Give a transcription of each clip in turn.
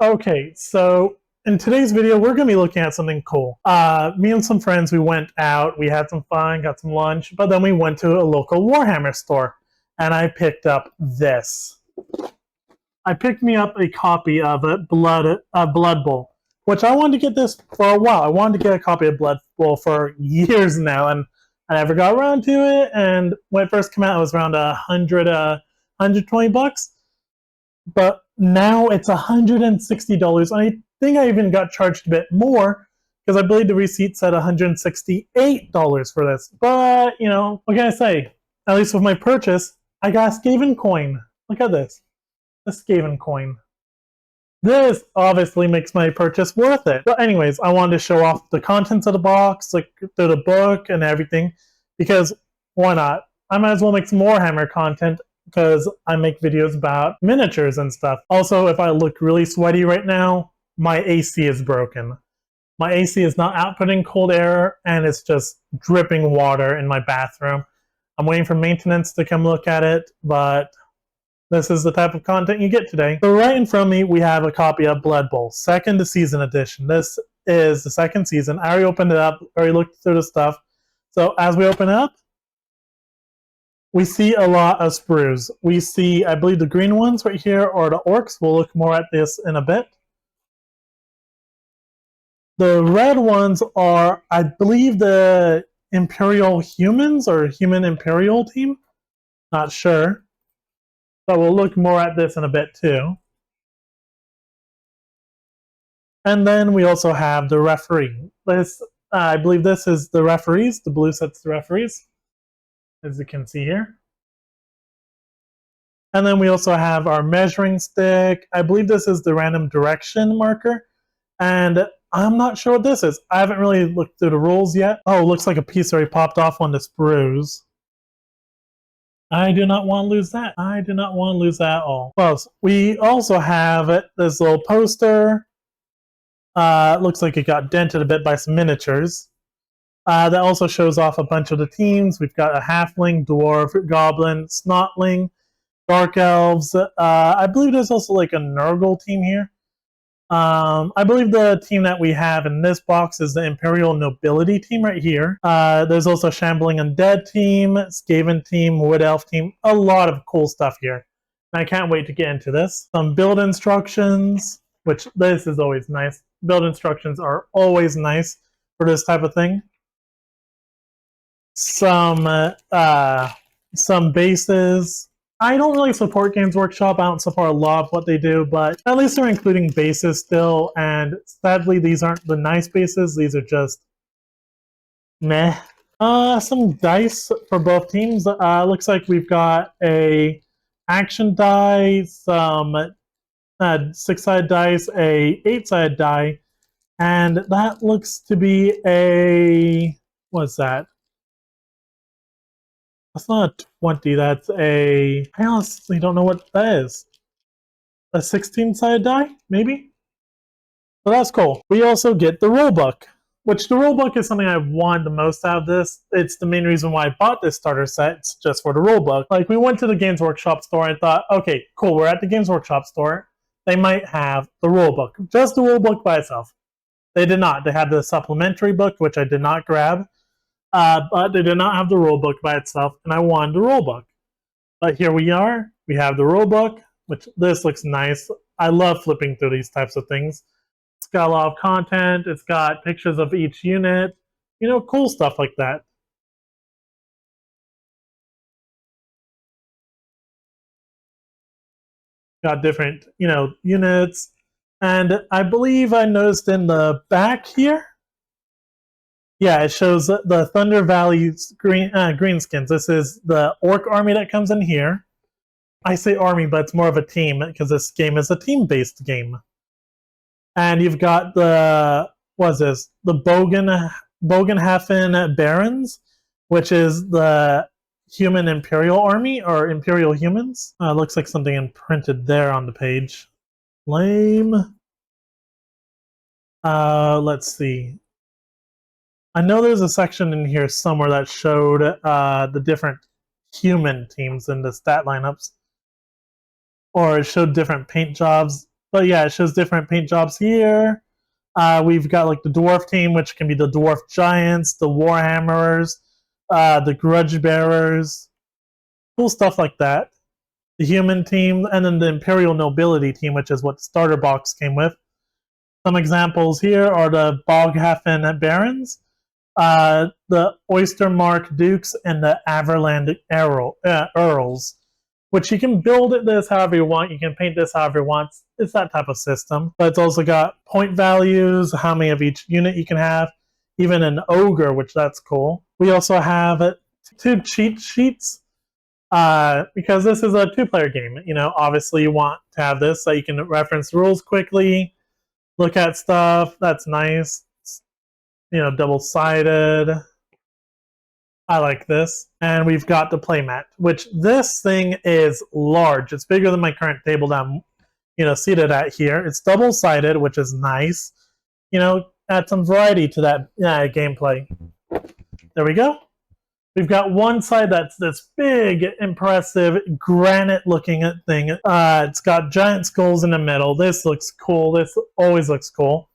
Okay, so in today's video, we're going to be looking at something cool. Me and some friends, we went out, we had some fun, got some lunch, but then we went to a local Warhammer store, and I picked up this. I picked me up a copy of Blood Bowl, which I wanted to get this for a while. I wanted to get a copy of Blood Bowl for years now, and I never got around to it. And when it first came out, it was around 120 bucks. But now it's $160. I think I even got charged a bit more because I believe the receipt said $168 for this. But, you know, what can I say? At least with my purchase, I got a Skaven coin. Look at this. A Skaven coin. This obviously makes my purchase worth it. But anyways, I wanted to show off the contents of the box, like the book and everything, because why not? I might as well make some Warhammer content because I make videos about miniatures and stuff. Also, if I look really sweaty right now, my AC is broken. My AC is not outputting cold air, and it's just dripping water in my bathroom. I'm waiting for maintenance to come look at it, but this is the type of content you get today. So right in front of me, we have a copy of Blood Bowl, second season edition. This is the second season. I already opened it up, already looked through the stuff. So as we open it up, we see a lot of sprues. We see, I believe the green ones right here are the orcs. We'll look more at this in a bit. The red ones are, I believe, the Imperial humans or human Imperial team. Not sure. But we'll look more at this in a bit too. And then we also have the referee. This, I believe this is the referees. The blue set's the referees, as you can see here. And then we also have our measuring stick. I believe this is the random direction marker. And I'm not sure what this is. I haven't really looked through the rules yet. Oh, it looks like a piece already popped off on the sprues. I do not want to lose that. I do not want to lose that at all. Well, we also have this little poster. Looks like it got dented a bit by some miniatures. That also shows off a bunch of the teams. We've got a halfling, dwarf, goblin, snotling, dark elves. I believe there's also like a Nurgle team here. I believe the team that we have in this box is the Imperial Nobility team right here. There's also Shambling Undead team, Skaven team, Wood Elf team. A lot of cool stuff here. And I can't wait to get into this. Some build instructions, which this is always nice. Build instructions are always nice for this type of thing. Some bases. I don't really support Games Workshop. I don't support a lot of what they do, but at least they're including bases still, and sadly these aren't the nice bases. These are just meh. Some dice for both teams. Looks like we've got a action die, some 6-sided dice, a 8-sided die, and that looks to be a... what's that? That's not a 20, that's a... I honestly don't know what that is. A 16-sided die, maybe? So that's cool. We also get the rulebook, which the rulebook is something I wanted the most out of this. It's the main reason why I bought this starter set. It's just for the rulebook. Like, we went to the Games Workshop store and thought, okay, cool, we're at the Games Workshop store. They might have the rulebook, just the rulebook by itself. They did not. They had the supplementary book, which I did not grab. But they did not have the rule book by itself, and I wanted the rule book. But here we are. We have the rule book, which this looks nice. I love flipping through these types of things. It's got a lot of content. It's got pictures of each unit. You know, cool stuff like that. Got different, you know, units. And I believe I noticed in the back here, yeah, it shows the Thunder Valley's greenskins. This is the orc army that comes in here. I say army, but it's more of a team because this game is a team-based game. And you've got the, what is this? The Bogenhafen Barons, which is the human Imperial army, or Imperial humans. Looks like something imprinted there on the page. Lame. Let's see. I know there's a section in here somewhere that showed the different human teams in the stat lineups. Or it showed different paint jobs. But yeah, it shows different paint jobs here. We've got like the dwarf team, which can be the dwarf giants, the warhammerers, the grudge bearers, cool stuff like that. The human team, and then the imperial nobility team, which is what the starter box came with. Some examples here are the Boghafen barons, the Oystermark dukes, and the Averland earls, which you can build this however you want. You can paint this however you want. It's that type of system. But it's also got point values, how many of each unit you can have, even an ogre, which that's cool. We also have 2 cheat sheets because this is a 2-player game. You know, obviously you want to have this so you can reference rules quickly, look at stuff. That's nice. It's, you know, double-sided. I like this. And we've got the playmat, which this thing is large. It's bigger than my current table that I'm, you know, seated at here. It's double-sided, which is nice. You know, add some variety to that gameplay. There we go. We've got one side that's this big, impressive, granite-looking thing. It's got giant skulls in the middle. This looks cool. This always looks cool.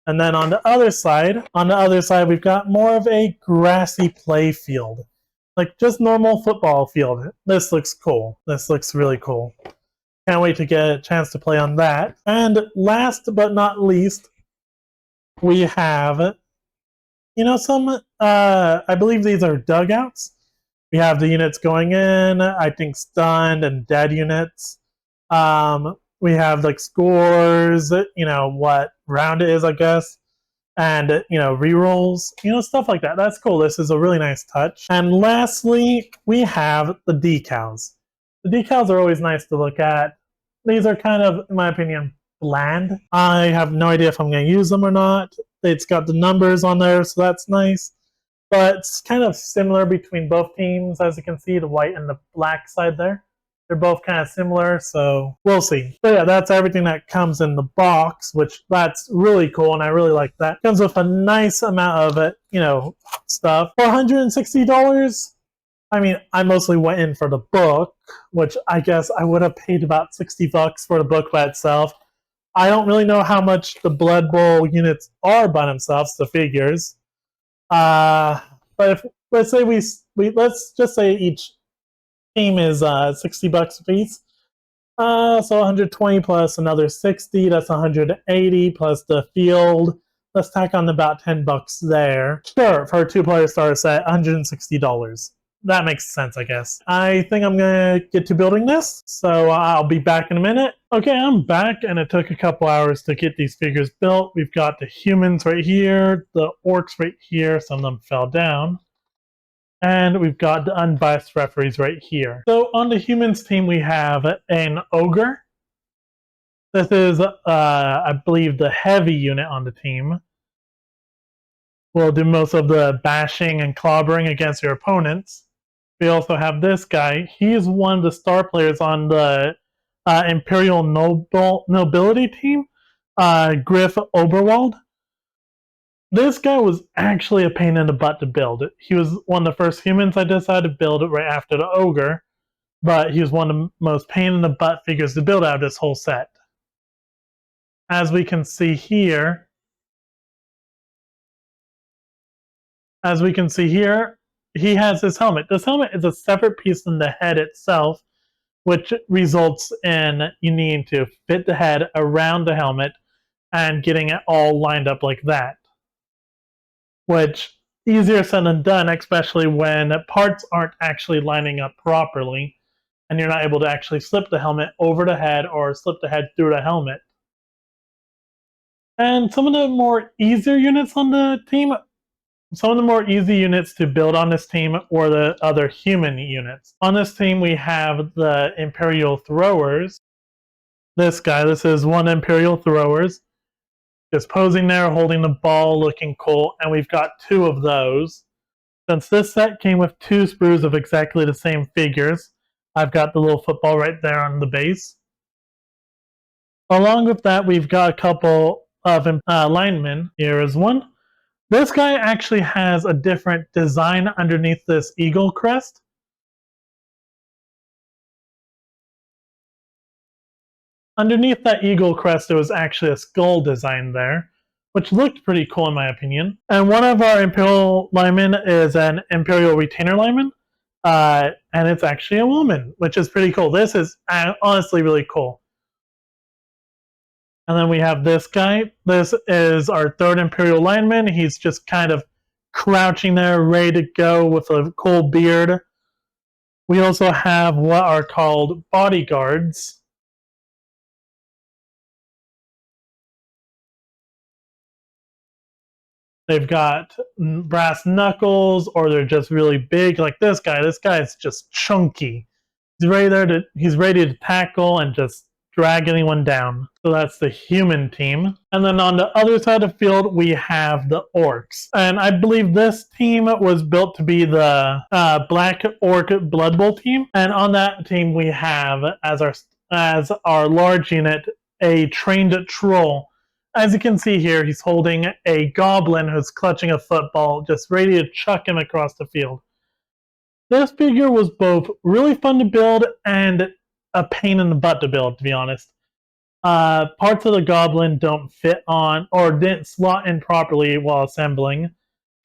And then on the other side, we've got more of a grassy play field. Like just normal football field. This looks cool. This looks really cool. Can't wait to get a chance to play on that. And last but not least, we have, you know, some, I believe these are dugouts. We have the units going in, I think stunned and dead units. We have like scores, you know, what round it is, I guess. And, you know, rerolls, you know, stuff like that. That's cool. This is a really nice touch. And lastly, we have the decals. The decals are always nice to look at. These are kind of, in my opinion, bland. I have no idea if I'm going to use them or not. It's got the numbers on there, so that's nice. But it's kind of similar between both teams, as you can see, the white and the black side there. They're both kind of similar, so we'll see. But yeah, that's everything that comes in the box, which that's really cool, and I really like that. Comes with a nice amount of it, you know, stuff. For $160, I mean, I mostly went in for the book, which I guess I would have paid about $60 for the book by itself. I don't really know how much the Blood Bowl units are by themselves, the figures. But if let's say let's just say each team is $60 a piece. So 120 plus another 60, that's 180 plus the field. Let's tack on about $10 there. Sure, for a 2-player starter set, $160. That makes sense, I guess. I think I'm gonna get to building this, so I'll be back in a minute. Okay, I'm back, and it took a couple hours to get these figures built. We've got the humans right here, the orcs right here, some of them fell down. And we've got the unbiased referees right here. So on the humans team, we have an ogre. This is, I believe, the heavy unit on the team. Will do most of the bashing and clobbering against your opponents. We also have this guy. He is one of the star players on the Imperial Nobility team, Griff Oberwald. This guy was actually a pain in the butt to build. He was one of the first humans I decided to build right after the ogre, but he was one of the most pain in the butt figures to build out of this whole set. As we can see here, he has his helmet. This helmet is a separate piece than the head itself, which results in you needing to fit the head around the helmet and getting it all lined up like that. Which, easier said than done, especially when parts aren't actually lining up properly and you're not able to actually slip the helmet over the head or slip the head through the helmet. And some of the more easier units on the team, some of the more easy units to build on this team were the other human units. On this team, we have the Imperial Throwers. This guy, this is one Imperial Throwers. Just posing there, holding the ball, looking cool, and we've got 2 of those. Since this set came with 2 sprues of exactly the same figures, I've got the little football right there on the base. Along with that, we've got a couple of linemen. Here is one. This guy actually has a different design underneath this eagle crest. Underneath that eagle crest, there was actually a skull design there, which looked pretty cool in my opinion. And one of our Imperial linemen is an Imperial Retainer lineman, and it's actually a woman, which is pretty cool. This is honestly really cool. And then we have this guy. This is our third Imperial lineman. He's just kind of crouching there, ready to go with a cool beard. We also have what are called bodyguards. They've got brass knuckles, or they're just really big, like this guy. This guy is just chunky. He's ready to tackle and just drag anyone down. So that's the human team. And then on the other side of the field, we have the orcs. And I believe this team was built to be the Black Orc Blood Bowl team. And on that team, we have as our large unit a trained troll. As you can see here, he's holding a goblin who's clutching a football, just ready to chuck him across the field. This figure was both really fun to build and a pain in the butt to build, to be honest. Parts of the goblin don't fit on or didn't slot in properly while assembling.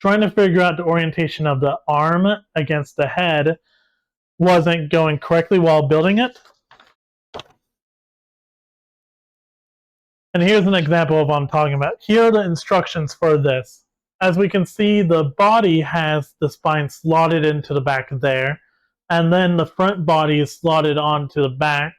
Trying to figure out the orientation of the arm against the head wasn't going correctly while building it. And here's an example of what I'm talking about. Here are the instructions for this. As we can see, the body has the spine slotted into the back there, and then the front body is slotted onto the back,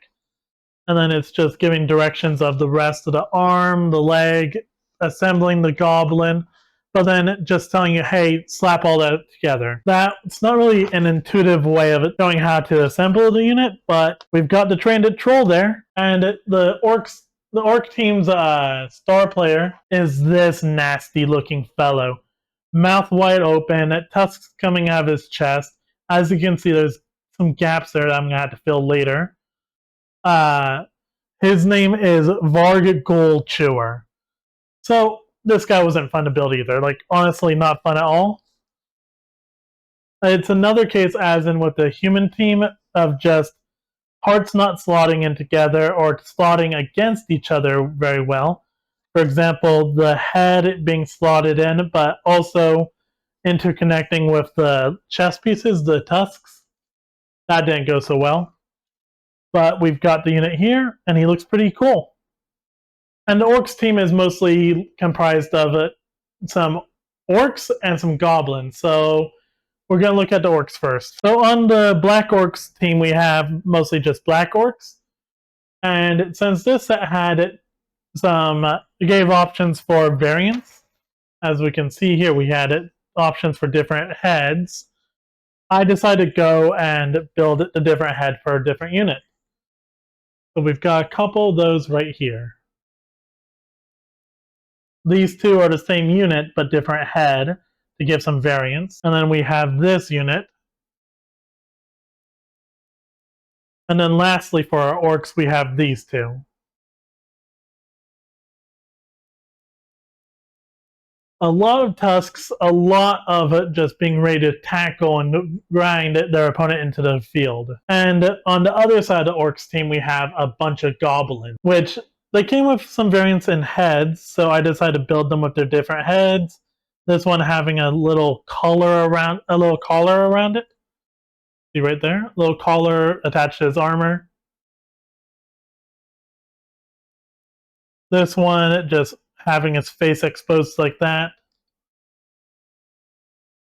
and then it's just giving directions of the rest of the arm, the leg, assembling the goblin, but then just telling you, hey, slap all that together. That's not really an intuitive way of showing how to assemble the unit, but we've got the trained troll there, and the orc team's star player is this nasty looking fellow. Mouth wide open, tusks coming out of his chest. As you can see, there's some gaps there that I'm going to have to fill later. His name is Varg Gold Chewer. So, this guy wasn't fun to build either. Like, honestly, not fun at all. It's another case, as in with the human team, of just parts not slotting in together or slotting against each other very well. For example, the head being slotted in, but also interconnecting with the chest pieces, the tusks. That didn't go so well. But we've got the unit here, and he looks pretty cool. And the orcs team is mostly comprised of some orcs and some goblins. So we're going to look at the orcs first. So on the black orcs team, we have mostly just black orcs. And since this set had it gave options for variants. As we can see here, we had options for different heads. I decided to go and build the different head for a different unit. So we've got a couple of those right here. These two are the same unit, but different head, to give some variance. And then we have this unit. And then lastly, for our orcs, we have these two. A lot of tusks, a lot of it just being ready to tackle and grind their opponent into the field. And on the other side of the orcs team, we have a bunch of goblins, which they came with some variants in heads, so I decided to build them with their different heads. This one having a little collar around it. See right there? A little collar attached to his armor. This one just having his face exposed like that.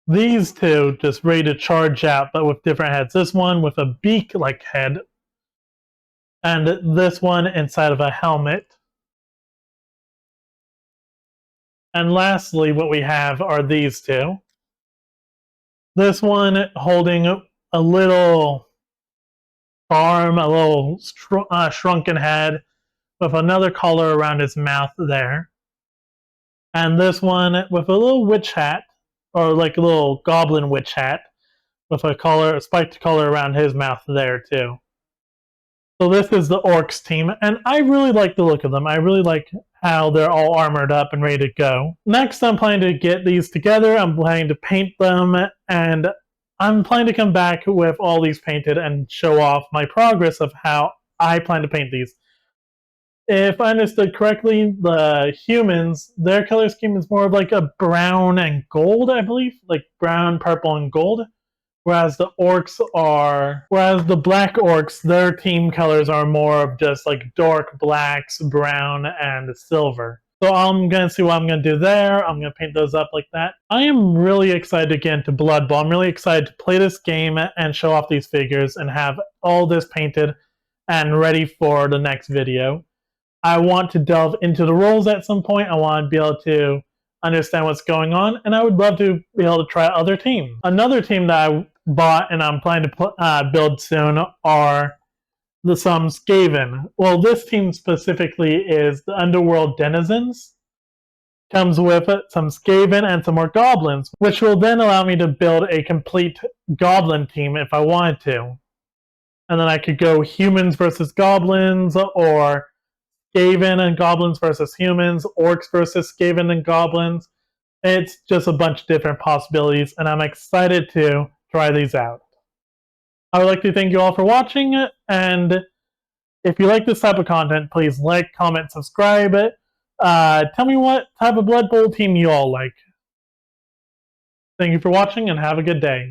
These two just ready to charge out, but with different heads. This one with a beak-like head, and this one inside of a helmet. And lastly, what we have are these two. This one holding a little arm, a little shrunken head, with another collar around his mouth there. And this one with a little witch hat, or like a little goblin witch hat, with a spiked collar around his mouth there too. So this is the orcs team, and I really like the look of them. I really like how they're all armored up and ready to go. Next, I'm planning to get these together. I'm planning to paint them, and I'm planning to come back with all these painted and show off my progress of how I plan to paint these. if I understood correctly, the humans, their color scheme is more of like a brown and gold, I believe, like brown, purple, and gold. Whereas the black orcs, their team colors are more of just like dark blacks, brown, and silver. So I'm going to see what I'm going to do there. I'm going to paint those up like that. I am really excited to get into Blood Bowl. I'm really excited to play this game and show off these figures and have all this painted and ready for the next video. I want to delve into the rules at some point. I want to be able to understand what's going on, and I would love to be able to try other teams. Another team that I bought and I'm planning to build soon are some Skaven. Well, this team specifically is the Underworld Denizens. Comes with some Skaven and some more Goblins, which will then allow me to build a complete Goblin team if I wanted to. And then I could go humans versus Goblins, or Skaven and Goblins versus humans, Orcs versus Skaven and Goblins. It's just a bunch of different possibilities, and I'm excited to try these out. I would like to thank you all for watching, and if you like this type of content, please like, comment, subscribe. Tell me what type of Blood Bowl team you all like. Thank you for watching, and have a good day.